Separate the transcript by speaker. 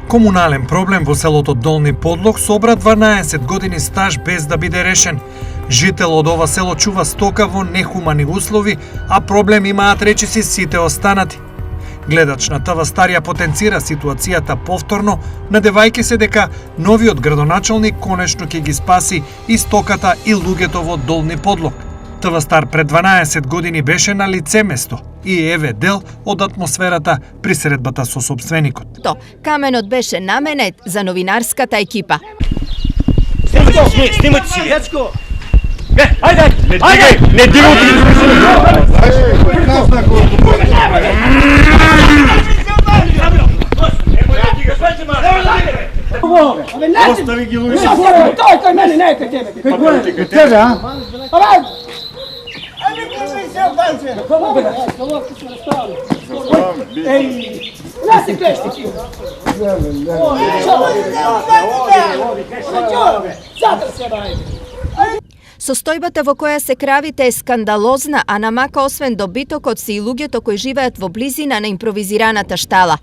Speaker 1: Комунален проблем во селото Долни Подлог собра 12 години стаж без да биде решен. Жител од ова село чува стока во нехумани услови, а проблем имаат речиси сите останати. Гледач на ТВ Старија потенцира ситуацијата повторно, надевајќи се дека новиот градоначалник конечно ќе ги спаси и стоката и луѓето во Долни Подлог. ТВ Стар пред 12 години беше на лице место и еве дел од атмосферата при средбата со сопственикот.
Speaker 2: Каменот беше наменет за новинарската екипа.
Speaker 3: Снимајте си! Дечко! Ајде! Не дигайте! Остави ги луѓе.
Speaker 4: Тој кај мене, не кај тебе.
Speaker 3: Кај тебе, а?
Speaker 4: Не си клешти ти. Затр се бај.
Speaker 2: Состојбата во која се кравите е скандалозна, а намака освен добитокот се и луѓето кои живеат во близина на импровизираната штала.